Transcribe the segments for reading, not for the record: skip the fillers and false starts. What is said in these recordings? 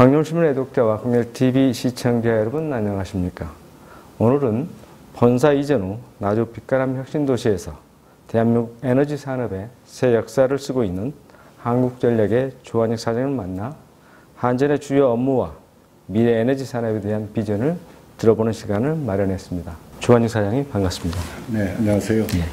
광룡신문 애독자와 광렬TV 시청자 여러분 안녕하십니까. 오늘은 본사 이전 후 나주 빛가람 혁신도시에서 대한민국 에너지 산업의 새 역사를 쓰고 있는 한국전력의 조한익 사장을 만나 한전의 주요 업무와 미래 에너지 산업에 대한 비전을 들어보는 시간을 마련했습니다. 조한익 사장님 반갑습니다. 네, 안녕하세요. 예.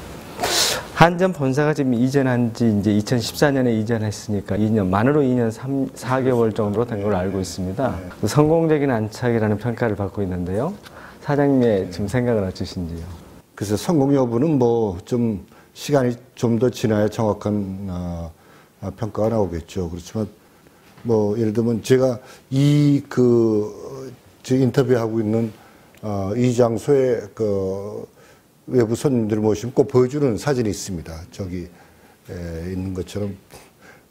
한전 본사가 지금 이전한 지 이제 2014년에 이전했으니까 2년, 만으로 2년 4개월 정도 된 걸로 알고 있습니다. 성공적인 안착이라는 평가를 받고 있는데요. 사장님의 지금 생각은 어떠신지요? 그래서 성공 여부는 뭐 좀 시간이 좀 더 지나야 정확한 평가가 나오겠죠. 그렇지만 뭐 예를 들면 제가 제 인터뷰하고 있는 이 장소에 외부 손님들을 모시면 꼭 보여주는 사진이 있습니다. 저기 있는 것처럼.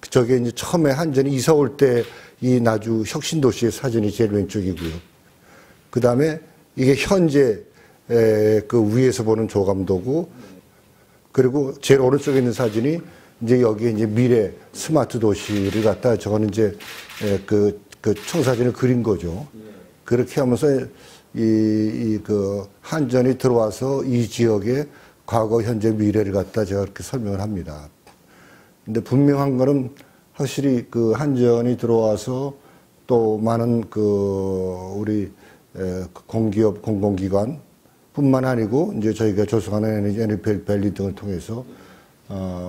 저게 이제 처음에 한전이 이사 올 때 이 나주 혁신도시의 사진이 제일 왼쪽이고요. 그 다음에 이게 현재 그 위에서 보는 조감도고, 그리고 제일 오른쪽에 있는 사진이 이제 여기에 이제 미래 스마트 도시를 갖다 저거는 이제 그 청사진을 그린 거죠. 그렇게 하면서 한전이 들어와서 이 지역의 과거, 현재, 미래를 갖다 제가 그렇게 설명을 합니다. 근데 분명한 거는 확실히 그 한전이 들어와서 또 많은 우리 공기업, 공공기관 뿐만 아니고 이제 저희가 조성하는 에너지밸리 등을 통해서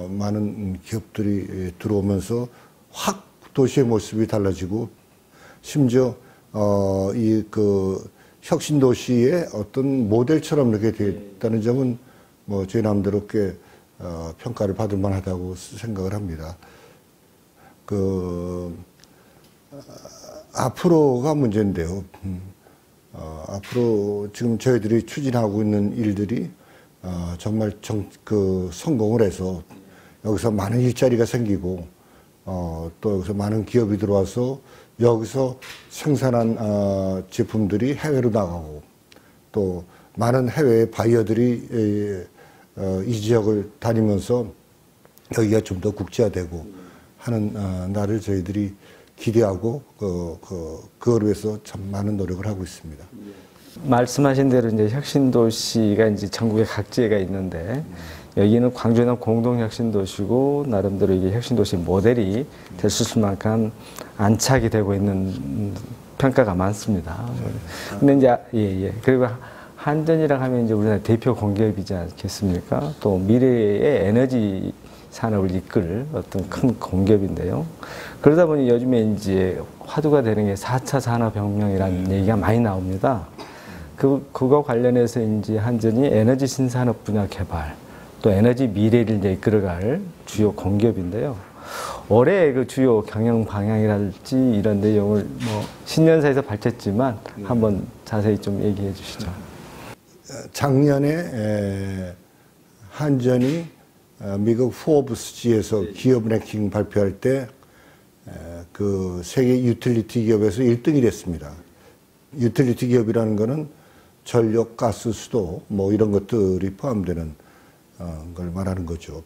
많은 기업들이 들어오면서 확 도시의 모습이 달라지고, 심지어 혁신도시의 어떤 모델처럼 이렇게 되었다는 점은 뭐 제 나름대로 꽤 평가를 받을 만하다고 생각을 합니다. 앞으로가 문제인데요. 앞으로 지금 저희들이 추진하고 있는 일들이 정말 성공을 해서 여기서 많은 일자리가 생기고, 또 여기서 많은 기업이 들어와서 여기서 생산한 제품들이 해외로 나가고, 또 많은 해외의 바이어들이 이 지역을 다니면서 여기가 좀 더 국제화되고 하는 날을 저희들이 기대하고 그걸 위해서 참 많은 노력을 하고 있습니다. 말씀하신 대로 이제 혁신도시가 이제 전국에 각지가 있는데, 여기는 광주는 공동혁신도시고 나름대로 이게 혁신도시 모델이 될 수 있을 만큼 안착이 되고 있는 평가가 많습니다. 근데 이제 그리고 한전이라고 하면 이제 우리나라 대표 공기업이지 않겠습니까? 또 미래의 에너지 산업을 이끌 어떤 큰 공기업인데요. 그러다 보니 요즘에 이제 화두가 되는 게 4차 산업혁명이라는 얘기가 많이 나옵니다. 그거 관련해서 이제 한전이 에너지 신산업 분야 개발, 또 에너지 미래를 이제 이끌어갈 주요 공기업인데요. 올해 그 주요 경영 방향이랄지 이런 내용을 뭐 신년사에서 밝혔지만 한번 자세히 좀 얘기해 주시죠. 작년에 한전이 미국 포브스지에서 기업 랭킹 발표할 때 그 세계 유틸리티 기업에서 1등이 됐습니다. 유틸리티 기업이라는 거는 전력, 가스, 수도 뭐 이런 것들이 포함되는 걸 말하는 거죠.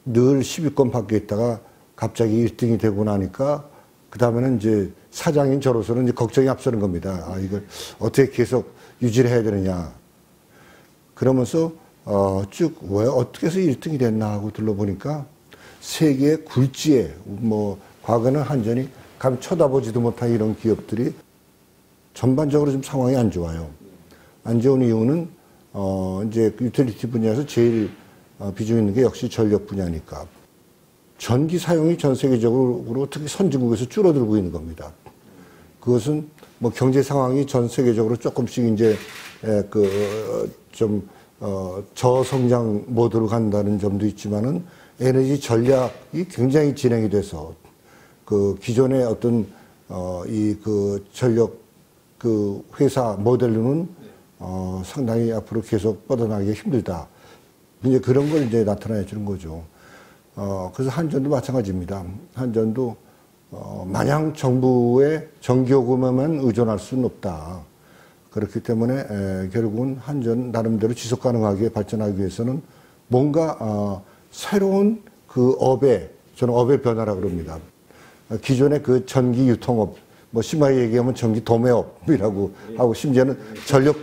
늘 10위권 밖에 있다가 갑자기 1등이 되고 나니까 그 다음에는 이제 사장인 저로서는 이제 걱정이 앞서는 겁니다. 이걸 어떻게 계속 유지를 해야 되느냐. 그러면서 쭉 왜 어떻게 해서 1등이 됐나 하고 둘러보니까 세계 굴지에 뭐 과거는 한전이 감 쳐다보지도 못한 이런 기업들이 전반적으로 좀 상황이 안 좋아요. 안 좋은 이유는 이제 유틸리티 분야에서 제일 비중 있는 게 역시 전력 분야니까 전기 사용이 전 세계적으로 특히 선진국에서 줄어들고 있는 겁니다. 그것은 뭐 경제 상황이 전 세계적으로 조금씩 이제 저성장 모드로 간다는 점도 있지만은 에너지 전략이 굉장히 진행이 돼서 기존의 어떤 전력 회사 모델로는 상당히 앞으로 계속 뻗어나가기가 힘들다. 이제 그런 걸 이제 나타내 주는 거죠. 그래서 한전도 마찬가지입니다. 한전도 마냥 정부의 전기요금에만 의존할 수는 없다. 그렇기 때문에 결국은 한전 나름대로 지속 가능하게 발전하기 위해서는 뭔가 새로운 저는 업의 변화라 그럽니다. 기존의 그 전기 유통업, 뭐 심하게 얘기하면 전기 도매업이라고 하고 심지어는 전력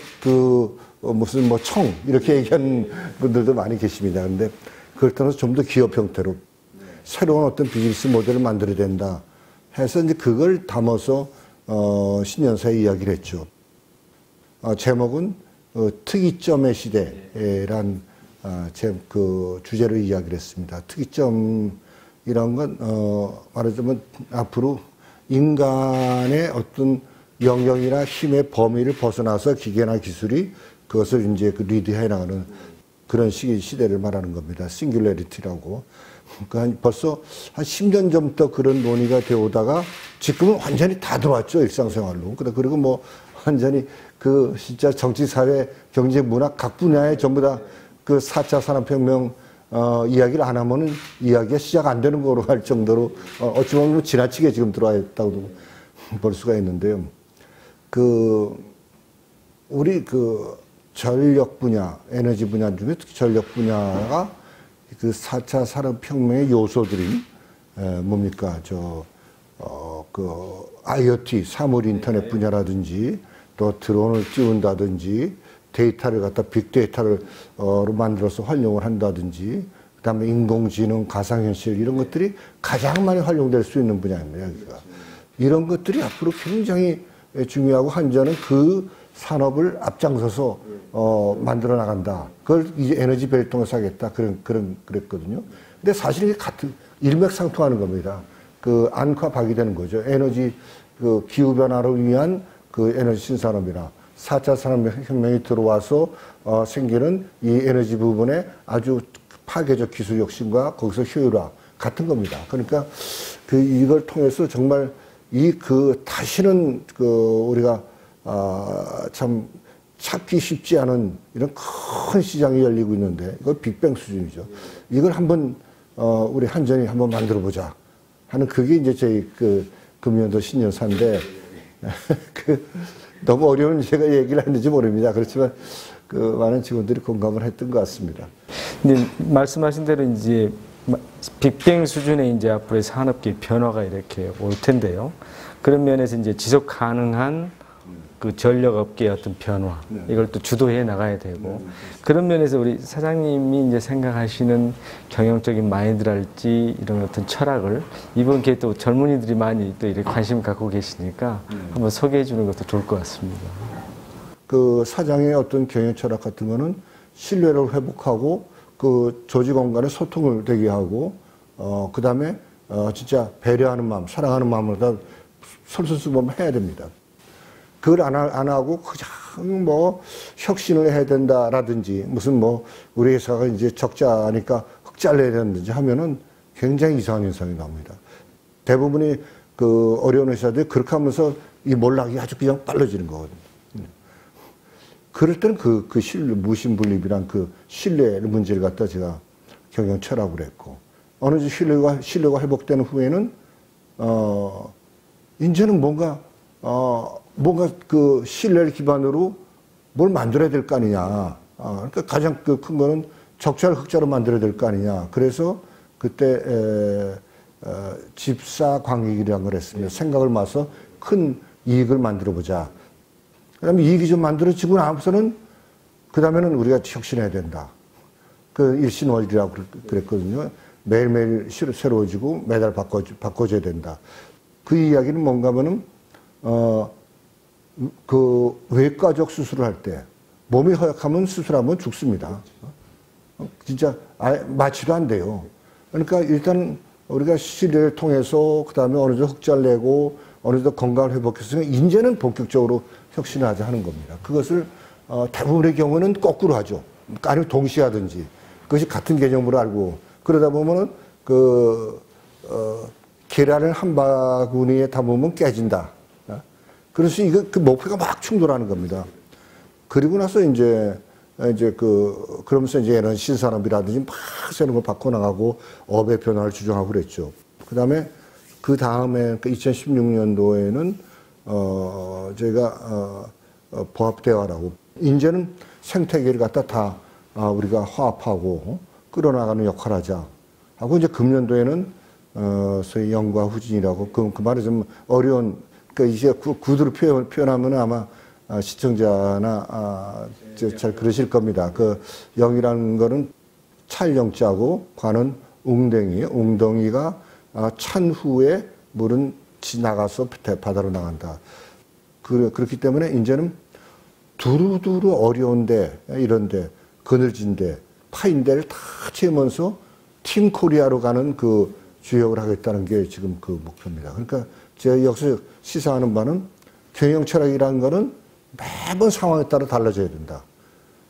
무슨 뭐 청 이렇게 얘기하는 분들도 많이 계십니다. 그런데 그걸 떠나서 좀 더 기업 형태로 새로운 어떤 비즈니스 모델을 만들어야 된다 해서 이제 그걸 담아서 신년사에 이야기를 했죠. 제목은 특이점의 시대란 그 주제를 이야기를 했습니다. 특이점이란 건 말하자면 앞으로 인간의 어떤 영역이나 힘의 범위를 벗어나서 기계나 기술이 그것을 이제 그 리드해 나가는 그런 시대를 말하는 겁니다. 싱귤레리티라고. 그러니까 벌써 한 10년 전부터 그런 논의가 되어 오다가 지금은 완전히 다 들어왔죠. 일상생활로. 그리고 뭐 완전히 그 진짜 정치, 사회, 경제, 문화 각 분야에 전부 다 그 4차 산업혁명 이야기를 안 하면은 이야기가 시작 안 되는 거로 할 정도로 어찌 보면 지나치게 지금 들어와 있다고 볼 수가 있는데요. 우리 전력 분야, 에너지 분야 중에 특히 전력 분야가 그 4차 산업혁명의 요소들이 뭡니까? IoT, 사물 인터넷 분야라든지 또 드론을 띄운다든지 데이터를 갖다 빅데이터를 만들어서 활용을 한다든지 그다음에 인공지능, 가상현실 이런 것들이 가장 많이 활용될 수 있는 분야입니다. 여기가. 이런 것들이 앞으로 굉장히 중요하고 한전은 그 산업을 앞장서서 만들어 나간다. 그걸 이제 에너지 벨을 통해서 하겠다. 그랬거든요. 근데 사실 이게 같은 일맥상통하는 겁니다. 그 안과 박이 되는 거죠. 에너지 기후 변화를 위한 그 에너지 신산업이나 4차 산업혁명이 들어와서 생기는 이 에너지 부분에 아주 파괴적 기술 혁신과 거기서 효율화 같은 겁니다. 그러니까 이걸 통해서 정말 다시는 우리가 참 찾기 쉽지 않은 이런 큰 시장이 열리고 있는데 이거 빅뱅 수준이죠. 이걸 한번 우리 한전이 한번 만들어 보자 하는 그게 이제 저희 금년도 신년사인데 너무 어려운 제가 얘기를 했는지 모릅니다. 그렇지만 많은 직원들이 공감을 했던 것 같습니다. 근데 말씀하신 대로 이제 빅뱅 수준의 이제 앞으로의 산업계 변화가 이렇게 올 텐데요. 그런 면에서 이제 지속 가능한 그 전력업계의 어떤 변화, 이걸 또 주도해 나가야 되고, 그런 면에서 우리 사장님이 이제 생각하시는 경영적인 마인드랄지 이런 어떤 철학을 이번 기회에 또 젊은이들이 많이 또 이렇게 관심 갖고 계시니까 한번 소개해 주는 것도 좋을 것 같습니다. 그 사장의 어떤 경영 철학 같은 거는 신뢰를 회복하고 그 조직원 간의 소통을 되게 하고, 그 다음에 진짜 배려하는 마음, 사랑하는 마음으로 다 솔선수범 해야 됩니다. 그걸 안 하고 그냥 뭐 혁신을 해야 된다라든지 무슨 뭐 우리 회사가 이제 적자니까 흑자를 내야 된다든지 하면은 굉장히 이상한 현상이 나옵니다. 대부분이 그 어려운 회사들이 그렇게 하면서 이 몰락이 아주 그냥 빨라지는 거거든요. 그럴 때는 신뢰, 무신분립이란 그 신뢰 문제를 갖다 제가 경영 철학으로 했고, 어느 정도 신뢰가 회복되는 후에는 이제는 뭔가 그 신뢰를 기반으로 뭘 만들어야 될 거 아니냐. 그러니까 가장 큰 거는 적자를 흑자로 만들어야 될 거 아니냐. 그래서 그때 집사광익이라는 걸 했습니다. 생각을 모아서 큰 이익을 만들어 보자. 그다음에 이익이 좀 만들어지고 나서는 그 다음에는 우리가 혁신해야 된다. 그 일신월이라고 그랬거든요. 매일매일 새로워지고 매달 바꿔줘야 된다. 그 이야기는 뭔가 하면은 그 외과적 수술을 할 때 몸이 허약하면 수술하면 죽습니다. 진짜 마취도 안 돼요. 그러니까 일단 우리가 신뢰를 통해서 그 다음에 어느 정도 흑자를 내고 어느 정도 건강을 회복해서 이제는 본격적으로 혁신을 하자 하는 겁니다. 그것을 대부분의 경우는 거꾸로 하죠. 아니면 동시에 하든지 그것이 같은 개념으로 알고 그러다 보면은 계란을 한 바구니에 담으면 깨진다. 그래서 그 목표가 막 충돌하는 겁니다. 그리고 나서 그러면서 이제 이런 신산업이라든지 막 새로운 걸 바꿔나가고 업의 변화를 주장하고 그랬죠. 그 다음에 2016년도에는 저희가 보합대화라고 이제는 생태계를 갖다 다 우리가 화합하고 끌어나가는 역할을 하자 하고 이제 금년도에는 소위 영과 후진이라고 그 말이 좀 어려운 그러니까 이제 구두로 표현하면 아마 시청자나 잘 그러실 겁니다. 그 영이라는 거는 찰영자고 관은 웅덩이가 찬 후에 물은 지나가서 바다로 나간다. 그렇기 때문에 이제는 두루두루 어려운데 이런데 그늘진데 파인데를 다 채우면서 팀 코리아로 가는 그 주역을 하겠다는 게 지금 그 목표입니다. 그러니까 제가 여기서 시사하는 바는 경영 철학이라는 거는 매번 상황에 따라 달라져야 된다.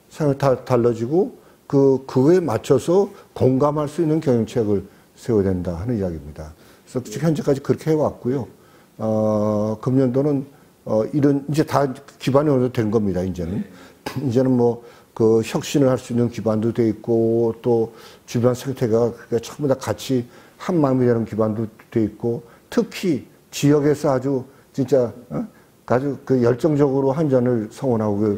상황이 달라지고 그거에 맞춰서 공감할 수 있는 경영책을 세워야 된다 하는 이야기입니다. 그래서 현재까지 그렇게 해왔고요. 금년도는 이런 이제 다 기반이 어느 정도 된 겁니다. 이제는 뭐 그 혁신을 할 수 있는 기반도 돼 있고 또 주변 생태가 전부 다 같이 한 마음이 되는 기반도 돼 있고 특히 지역에서 아주 진짜 아주 그 열정적으로 한전을 성원하고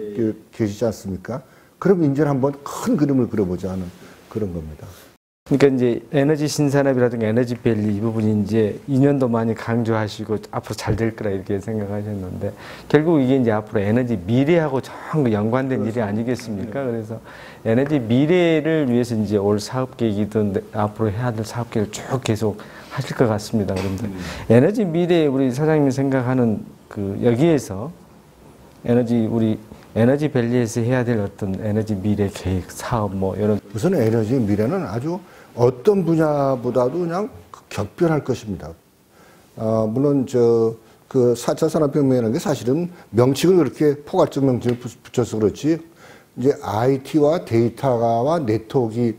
계시지 않습니까? 그럼 이제는 한번 큰 그림을 그려보자 하는 그런 겁니다. 그러니까 이제 에너지 신산업이라든가 에너지 밸리 이 부분이 이제 2년도 많이 강조하시고 앞으로 잘 될 거라 이렇게 생각하셨는데 결국 이게 이제 앞으로 에너지 미래하고 전부 연관된 일이 아니겠습니까? 그래서 에너지 미래를 위해서 이제 올 사업 계획이든 앞으로 해야 될 사업 계획을 쭉 계속 하실 것 같습니다. 그런데 에너지 미래 우리 사장님이 생각하는 그 여기에서 우리 에너지 밸리에서 해야 될 어떤 에너지 미래 계획, 사업 뭐 이런 우선 에너지 미래는 아주 어떤 분야보다도 그냥 격변할 것입니다. 물론 그 4차 산업혁명이라는 게 사실은 명칭을 그렇게 포괄적 명칭을 붙여서 그렇지 이제 IT와 데이터와 네트워크가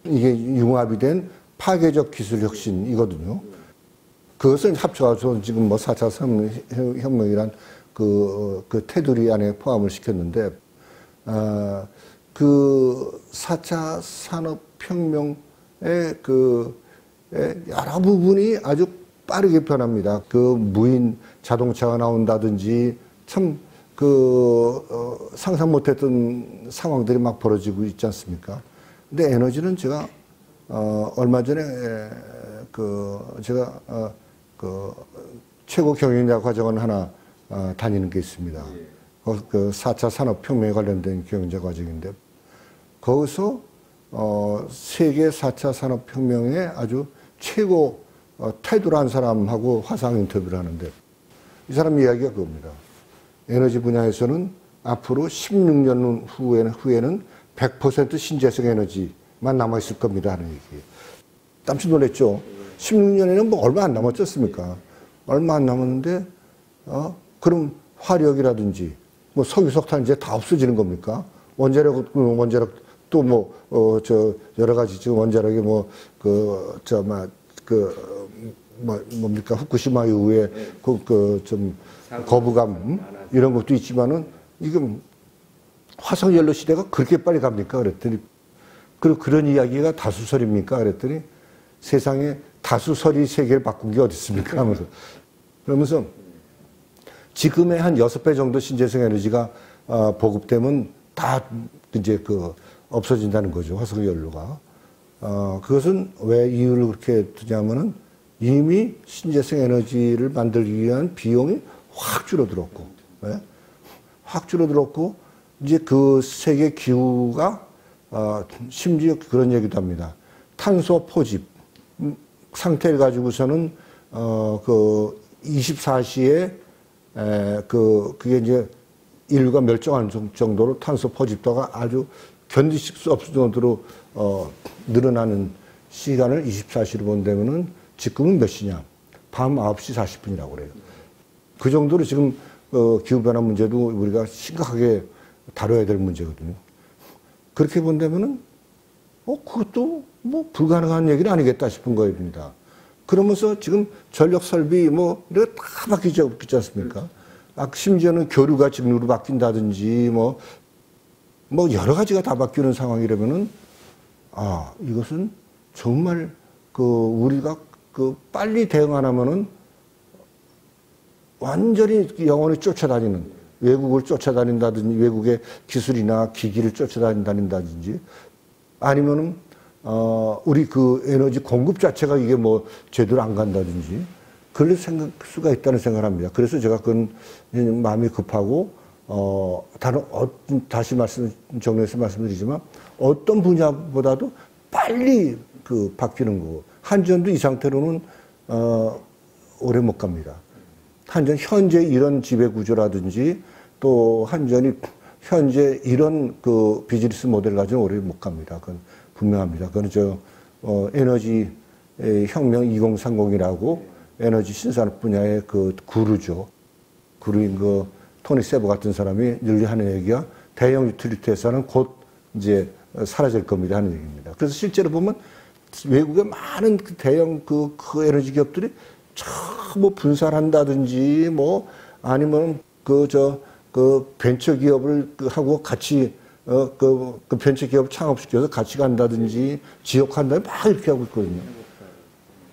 이게 융합이 된 파괴적 기술 혁신이거든요. 그것을 합쳐서 지금 뭐 4차 산업혁명이란 그 테두리 안에 포함을 시켰는데, 그 4차 산업혁명의 여러 부분이 아주 빠르게 변합니다. 그 무인 자동차가 나온다든지 참 상상 못했던 상황들이 막 벌어지고 있지 않습니까? 근데 에너지는 제가, 얼마 전에 제가 최고 경영자 과정을 하나 다니는 게 있습니다. 그 4차 산업혁명에 관련된 경영자 과정인데 거기서 세계 4차 산업혁명의 아주 최고 태도를 한 사람하고 화상 인터뷰를 하는데 이 사람 이야기가 그겁니다. 에너지 분야에서는 앞으로 16년 후에는 100% 신재생 에너지만 남아있을 겁니다 하는 얘기. 깜짝 놀랐죠. 16년에는 뭐 얼마 안 남았겠습니까? 얼마 안 남았는데 그럼 화력이라든지 뭐 석유, 석탄 이제 다 없어지는 겁니까? 원자력 또 뭐 여러 가지 지금 원자력이 뭡니까 후쿠시마 이후에 좀 거부감 이런 것도 있지만은 지금 화석 연료 시대가 그렇게 빨리 갑니까? 그랬더니 그런 이야기가 다수설입니까? 그랬더니 세상에 다수설이 세계를 바꾼 게 어디 있습니까? 하면서 그러면서 지금의 한 6배 정도 신재생 에너지가 보급되면 다 이제 없어진다는 거죠. 화석 연료가. 그것은 왜 이유를 그렇게 두냐면은 이미 신재생 에너지를 만들기 위한 비용이 확 줄어들었고, 네? 확 줄어들었고, 이제 그 세계 기후가, 심지어 그런 얘기도 합니다. 탄소 포집 상태를 가지고서는, 24시에 그게 이제 인류가 멸종하는 정도로 탄소 포집도가 아주 견디실 수 없을 정도로 늘어나는 시간을 24시로 본다면은 지금은 몇 시냐? 밤 9시 40분이라고 그래요. 그 정도로 지금 기후변화 문제도 우리가 심각하게 다뤄야 될 문제거든요. 그렇게 본다면은 그것도 뭐 불가능한 얘기는 아니겠다 싶은 거입니다. 그러면서 지금 전력 설비 이거 다 바뀌지 않습니까? 심지어는 교류가 직류로 바뀐다든지 여러 가지가 다 바뀌는 상황이라면은 이것은 정말 우리가 빨리 대응 안 하면은 완전히 영원히 쫓아다니는 외국을 쫓아다닌다든지 외국의 기술이나 기기를 쫓아다닌다든지 아니면은 우리 그 에너지 공급 자체가 이게 뭐 제대로 안 간다든지 그럴 수가 있다는 생각을 합니다. 그래서 제가 그건 마음이 급하고, 다시 정리해서 말씀드리지만, 어떤 분야보다도 빨리 그 바뀌는 거고, 한전도 이 상태로는, 오래 못 갑니다. 한전 현재 이런 지배 구조라든지, 또 한전이 현재 이런 그 비즈니스 모델 가지고 오래 못 갑니다. 그건 분명합니다. 그건 에너지 혁명 2030이라고 에너지 신산업 분야의 그 구루죠. 구루인 그 토니 세버 같은 사람이 늘 하는 얘기가 대형 유틸리티에서는 곧 이제 사라질 겁니다 하는 얘기입니다. 그래서 실제로 보면 외국의 많은 그 대형 그 에너지 기업들이 뭐 분산한다든지 뭐 아니면 그 벤처 기업을 하고 같이 그 벤처 기업 창업시켜서 같이 간다든지 지역한다든지 막 이렇게 하고 있거든요.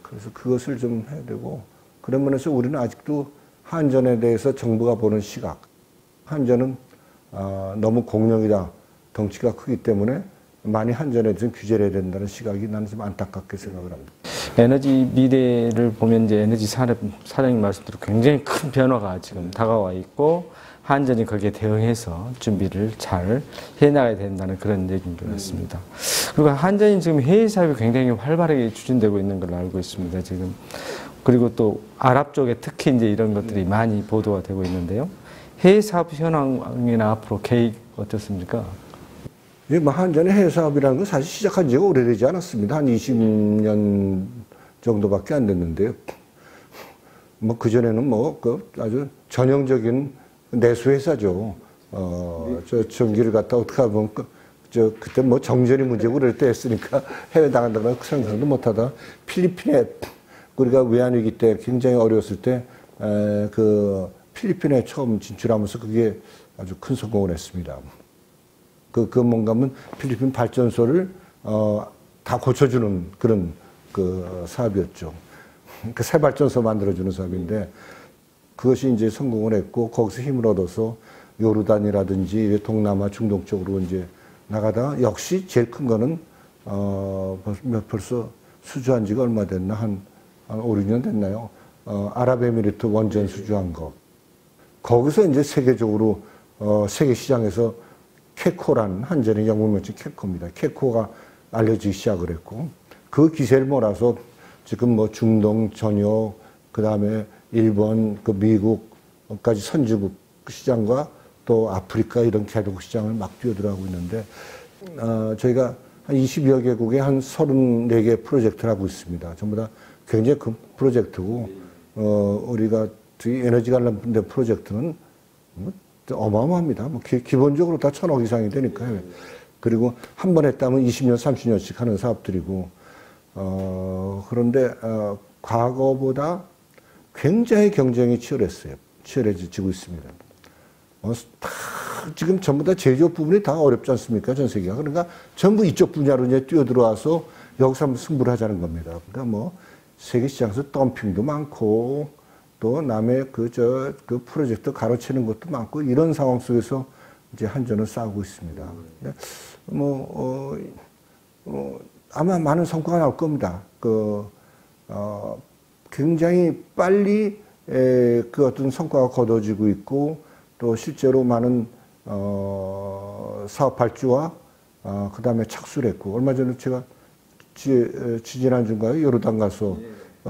그래서 그것을 좀 해야 되고, 그런 면에서 우리는 아직도 한전에 대해서 정부가 보는 시각, 한전은 너무 공룡이다, 덩치가 크기 때문에 많이 한전에 대해서 규제를 해야 된다는 시각이 나는 좀 안타깝게 생각을 합니다. 에너지 미래를 보면 이제 에너지 산업 사장님 말씀대로 굉장히 큰 변화가 지금 다가와 있고, 한전이 거기에 대응해서 준비를 잘 해나가야 된다는 그런 얘기인 것 같습니다. 그리고 한전이 지금 해외 사업이 굉장히 활발하게 추진되고 있는 걸로 알고 있습니다, 지금. 그리고 또 아랍 쪽에 특히 이제 이런 것들이 많이 보도가 되고 있는데요. 해외 사업 현황이나 앞으로 계획 어떻습니까? 예, 뭐 한전의 해외 사업이라는 건 사실 시작한 지가 오래되지 않았습니다. 한 20년 정도밖에 안 됐는데요. 뭐 그전에는 뭐 그 아주 전형적인 내수회사죠. 전기를 갖다 어떻게 하면 그때 뭐 정전이 문제고 그럴 때 했으니까 해외 나간다고 상상도 못하다. 필리핀에 우리가 외환위기 때 굉장히 어려웠을 때 그 필리핀에 처음 진출하면서 그게 아주 큰 성공을 했습니다. 그 뭔가 하면 필리핀 발전소를 다 고쳐주는 그런 그 사업이었죠. 그 새 발전소 만들어주는 사업인데, 그것이 이제 성공을 했고, 거기서 힘을 얻어서 요르단이라든지 동남아, 중동 쪽으로 이제 나가다가, 역시 제일 큰 거는, 벌써 수주한 지가 얼마 됐나? 한 5, 6년 됐나요? 아랍에미리트 원전 수주한 거. 거기서 이제 세계적으로, 세계 시장에서 캐코라는 한전의 영국명칭 캐코입니다. 캐코가 알려지기 시작을 했고, 그 기세를 몰아서 지금 뭐 중동 전역, 그 다음에 일본, 그 미국까지 선주국 시장과 또 아프리카 이런 개국 시장을 막 뛰어들어가고 있는데, 저희가 한 20여 개국에 한 34개 프로젝트를 하고 있습니다. 전부 다 굉장히 큰 프로젝트고, 우리가 에너지 관련된 프로젝트는 뭐 어마어마합니다. 뭐 기본적으로 다 1,000억 이상이 되니까요. 그리고 한 번 했다면 20년, 30년씩 하는 사업들이고, 그런데 과거보다 굉장히 경쟁이 치열해지고 있습니다. 지금 전부 다 제조업 부분이 다 어렵지 않습니까? 전 세계가. 그러니까 전부 이쪽 분야로 이제 뛰어들어와서 여기서 한번 승부를 하자는 겁니다. 그러니까 뭐 세계 시장에서 덤핑도 많고, 또 남의 그 프로젝트 가로채는 것도 많고, 이런 상황 속에서 이제 한전을 싸우고 있습니다. 아마 많은 성과가 나올 겁니다. 굉장히 빨리 그 어떤 성과가 거둬지고 있고, 또 실제로 많은 사업 발주와 그 다음에 착수를 했고, 얼마 전에 제가 지지난주인가요? 요르단 가서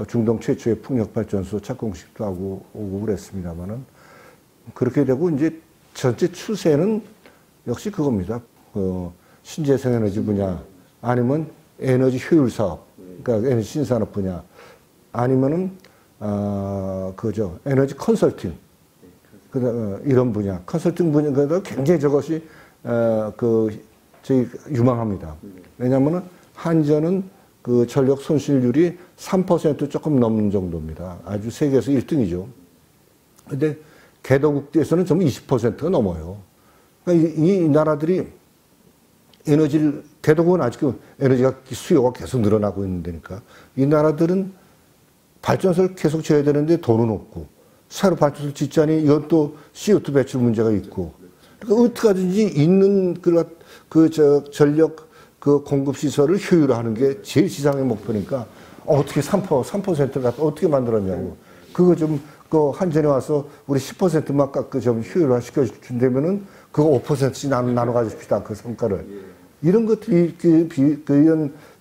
중동 최초의 풍력발전소 착공식도 하고 오고 그랬습니다만은, 그렇게 되고 이제 전체 추세는 역시 그겁니다. 신재생 에너지 분야, 아니면 에너지 효율 사업, 그러니까 에너지 신산업 분야, 아니면은 에너지 컨설팅, 이런 분야, 컨설팅 분야가 굉장히 저것이 저희 유망합니다. 왜냐하면은 한전은 그 전력 손실률이 3% 조금 넘는 정도입니다. 아주 세계에서 1등이죠. 근데 개도국에서는 전부 20%가 넘어요. 그러니까 이 나라들이 개도국은 아직도 에너지가 수요가 계속 늘어나고 있는 데니까, 이 나라들은 발전소를 계속 지어야 되는데 돈은 없고, 새로 발전소를 짓자니 이건 또 CO2 배출 문제가 있고, 그러니까 어떻게 하든지 있는 전력 그 공급시설을 효율화하는 게 제일 지상의 목표니까 어떻게 3%를 갖다 어떻게 만들었냐고. 그거 좀 그 한전에 와서 우리 10%만 좀 효율화 시켜준다면은 그거 5%씩 나눠 가집시다. 그 성과를. 이런 것들이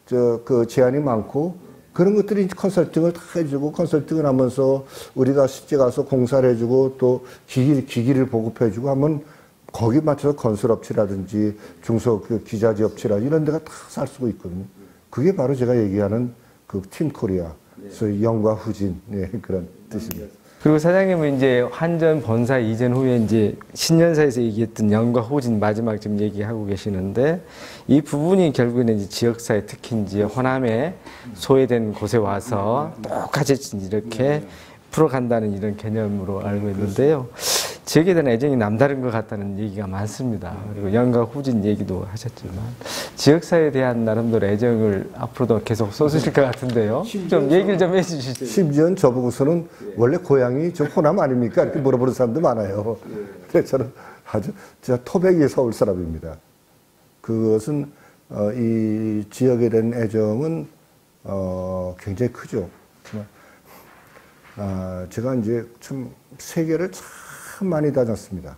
그 제안이 많고 그런 것들이 컨설팅을 다 해주고 컨설팅을 하면서 우리가 실제 가서 공사를 해주고 또 기기를 보급해주고 하면 거기 맞춰서 건설업체라든지 중소 기자재 업체라든지 이런 데가 다 살 수가 있거든요. 그게 바로 제가 얘기하는 그 팀 코리아, 소위 영과 후진, 네, 그런 뜻입니다. 그리고 사장님은 이제 한전 본사 이전 후에 이제 신년사에서 얘기했던 영과 후진 마지막 지금 얘기하고 계시는데 이 부분이 결국에는 이제 지역사회 특히 이제 호남에 소외된 곳에 와서 똑같이 이렇게 풀어간다는 이런 개념으로 알고 있는데요. 지역에 대한 애정이 남다른 것 같다는 얘기가 많습니다. 그리고 영과 후진 얘기도 하셨지만 지역사회에 대한 나름대로 애정을 앞으로도 계속 쏟으실 것 같은데요. 좀 얘기를 좀 해주시죠. 심지어 저보고서는 원래 고향이 저 호남 아닙니까? 이렇게 물어보는 사람도 많아요. 그래서 저는 아주 진짜 토백이 서울 사람입니다. 그것은 이 지역에 대한 애정은 굉장히 크죠. 제가 이제 참 세계를 참 많이 다녔습니다.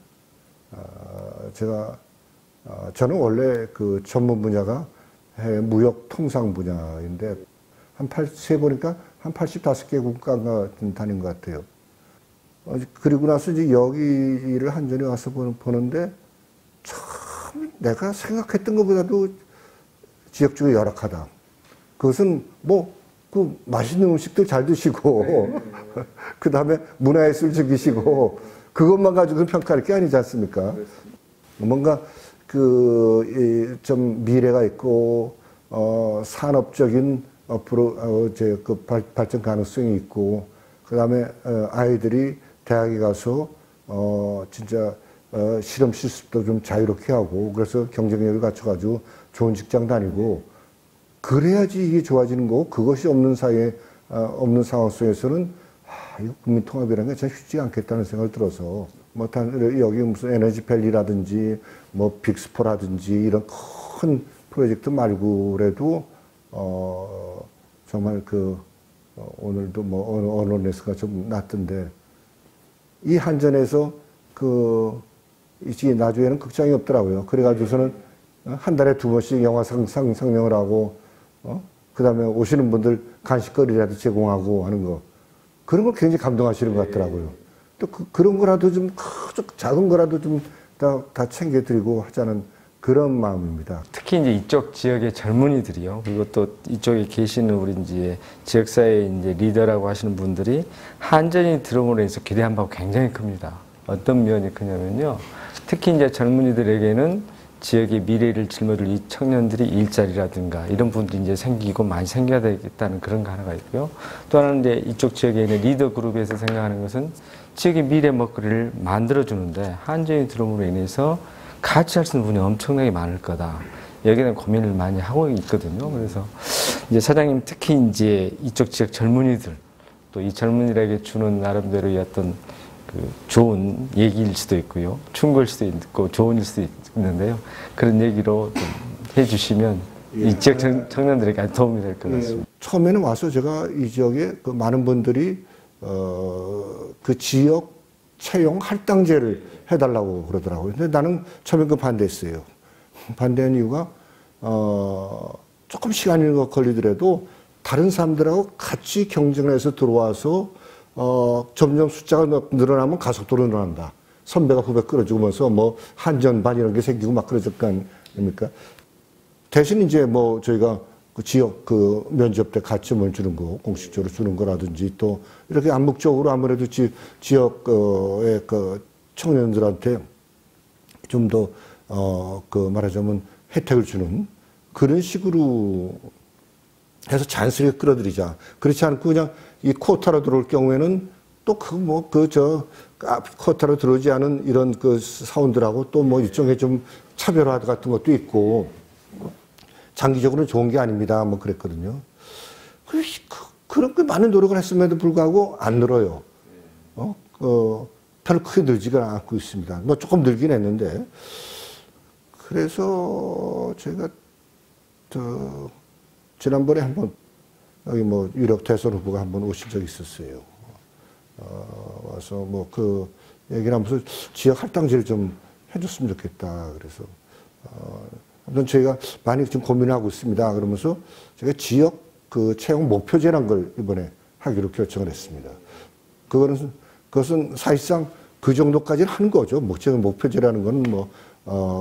저는 원래 그 전문 분야가 무역 통상 분야인데 세보니까 한 85개국가가 다닌 것 같아요. 그리고 나서 이제 여기를 한전에 와서 보는데 참 내가 생각했던 것보다도 지역적으로 열악하다. 그것은 그 맛있는 음식들 잘 드시고 그 다음에 문화예술 즐기시고 그것만 가지고는 평가할 게 아니지 않습니까? 뭔가 좀 미래가 있고 산업적인 앞으로 그 발전 가능성이 있고 그 다음에 아이들이 대학에 가서 진짜 실험 실습도 좀 자유롭게 하고 그래서 경쟁력을 갖춰가지고 좋은 직장 다니고 그래야지 이게 좋아지는 거고 그것이 없는 상황 속에서는 이거 국민 통합이라는 게 참 쉽지 않겠다는 생각을 들어서 여기 무슨 에너지밸리라든지 빅스포라든지 이런 큰 프로젝트 말고라도 정말 오늘도 언론에서가 좀 났던데 이 한전에서 나주에는 극장이 없더라고요. 그래가지고서는 한 달에 2번씩 영화 상영을 하고 그 다음에 오시는 분들 간식거리라도 제공하고 하는 거. 그런 걸 굉장히 감동하시는 것 같더라고요. 또 그런 거라도 좀 작은 거라도 좀 다 챙겨드리고 하자는 그런 마음입니다. 특히 이제 이쪽 지역의 젊은이들이요. 그리고 또 이쪽에 계시는 우리 이제 지역사회 이제 리더라고 하시는 분들이 한전이 들어옴으로 해서 기대한 바가 굉장히 큽니다. 어떤 면이 크냐면요. 특히 이제 젊은이들에게는 지역의 미래를 짊어질 이 청년들이 일자리라든가 이런 분들이 이제 생기고 많이 생겨야 되겠다는 그런 거 하나가 있고요. 또 하나는 이제 이쪽 지역에 있는 리더 그룹에서 생각하는 것은 지역의 미래 먹거리를 만들어주는데 한전이 들어옴으로 인해서 같이 할 수 있는 분이 엄청나게 많을 거다. 여기에 대한 고민을 많이 하고 있거든요. 그래서 이제 사장님 특히 이제 이쪽 지역 젊은이들 또 이 젊은이들에게 주는 나름대로의 어떤 좋은 얘기일 수도 있고요. 충고일 수도 있고 좋은 일 수도 있는데요. 그런 얘기로 좀 해주시면 이 지역 청년들에게 도움이 될 것 같습니다. 처음에는 와서 제가 이 지역에 많은 분들이 그 지역 채용 할당제를 해달라고 그러더라고요. 근데 나는 처음에 반대했어요. 반대한 이유가 조금 시간이 걸리더라도 다른 사람들하고 같이 경쟁을 해서 들어와서 점점 숫자가 늘어나면 가속도로 늘어난다. 선배가 후배 끌어주면서 한전반 이런 게 생기고 막 그러질 거 아닙니까? 대신 이제 저희가 그 지역 면접 때 가점을 주는 거, 공식적으로 주는 거라든지 또 이렇게 암묵적으로 아무래도 지역의 청년들한테 좀 더 말하자면 혜택을 주는 그런 식으로 해서 자연스럽게 끌어들이자. 그렇지 않고 그냥 이 쿼타로 들어올 경우에는 또 쿼타로 들어오지 않은 이런 사원들하고 또 일종의 좀 차별화 같은 것도 있고 장기적으로는 좋은 게 아닙니다. 그랬거든요. 그렇게 많은 노력을 했음에도 불구하고 안 늘어요. 별로 크게 늘지가 않고 있습니다. 조금 늘긴 했는데. 그래서 제가 지난번에 한번 여기 뭐 유력 대선 후보가 한번 오신 적이 있었어요. 와서 뭐 그 얘기를 하면서 지역 할당제를 좀 해줬으면 좋겠다. 그래서 아무튼 저희가 많이 지금 고민하고 있습니다. 그러면서 제가 지역 그 채용 목표제라는 걸 이번에 하기로 결정을 했습니다. 그것은 사실상 그 정도까지는 하는 거죠. 목표제라는 건 뭐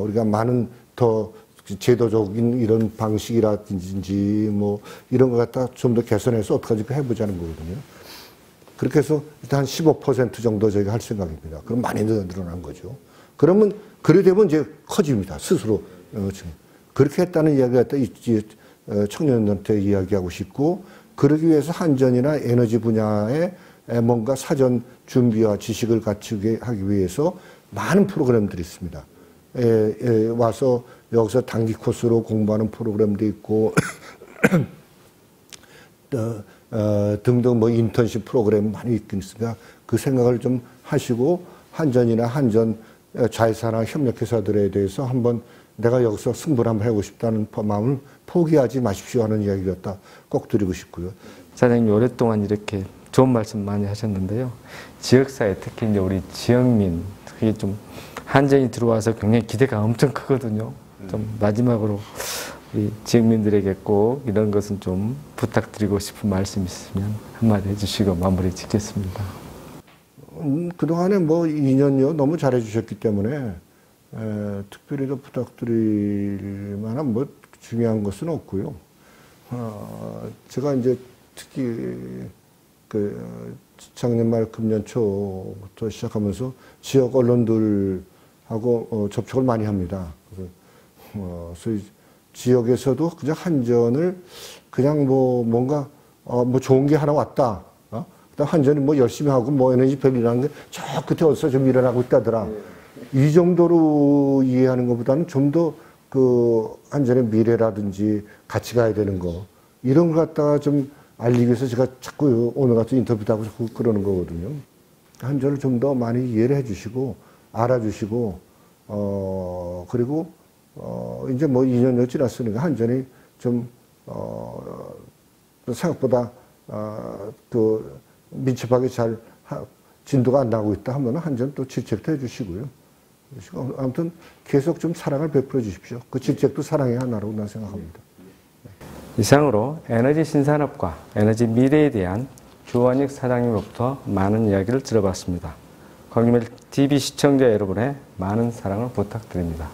우리가 많은 더 제도적인 이런 방식이라든지 뭐 이런 거 갖다 좀 더 개선해서 어떻게까지 해보자는 거거든요. 그렇게 해서 일단 한 15% 정도 저희가 할 생각입니다. 그럼 많이 늘어난 거죠. 그러면 그래 되면 이제 커집니다. 스스로. 그렇게 했다는 이야기가 청년들한테 이야기하고 싶고, 그러기 위해서 한전이나 에너지 분야에 뭔가 사전 준비와 지식을 갖추게 하기 위해서 많은 프로그램들이 있습니다. 와서 여기서 단기 코스로 공부하는 프로그램도 있고 등등 뭐 인턴십 프로그램 많이 있긴 있습니다. 그 생각을 좀 하시고 한전이나 한전 자회사나 협력회사들에 대해서 한번 내가 여기서 승부를 한번 해보고 싶다는 마음을 포기하지 마십시오 하는 이야기를 갖다 꼭 드리고 싶고요. 사장님 오랫동안 이렇게 좋은 말씀 많이 하셨는데요. 지역사회 특히 이제 우리 지역민 그게 좀 한전이 들어와서 굉장히 기대가 엄청 크거든요. 좀 마지막으로 우리 지역민들에게 꼭 이런 것은 좀 부탁드리고 싶은 말씀 있으면 한마디 해주시고 마무리 짓겠습니다. 그동안에 뭐 2년여 너무 잘해주셨기 때문에 특별히 더 부탁드릴 만한 뭐 중요한 것은 없고요. 제가 이제 특히 그 작년 말 금년 초부터 시작하면서 지역 언론들하고 접촉을 많이 합니다. 그래서 지역에서도 그냥 한전을 그냥 뭐 뭔가 뭐 좋은 게 하나 왔다. 그다음 한전이 뭐 열심히 하고 뭐 에너지 별이라는 게 저 끝에 어디서 좀 일어나고 있다더라. 이 정도로 이해하는 것보다는 좀 더 그 한전의 미래라든지 같이 가야 되는 거 이런 걸 갖다가 좀 알리기 위해서 제가 자꾸 오늘 같은 인터뷰도 하고 자꾸 그러는 거거든요. 한전을 좀 더 많이 이해를 해주시고 알아주시고 그리고 이제 뭐 2년여 지났으니까 한전이 좀 생각보다 그 민첩하게 잘 진도가 안 나오고 있다 하면 한전 또 질책도 해주시고요. 아무튼 계속 좀 사랑을 베풀어 주십시오. 그 질책도 사랑의 하나라고 난 생각합니다. 이상으로 에너지 신산업과 에너지 미래에 대한 주원익 사장님으로부터 많은 이야기를 들어봤습니다. 광주멜 TV 시청자 여러분의 많은 사랑을 부탁드립니다.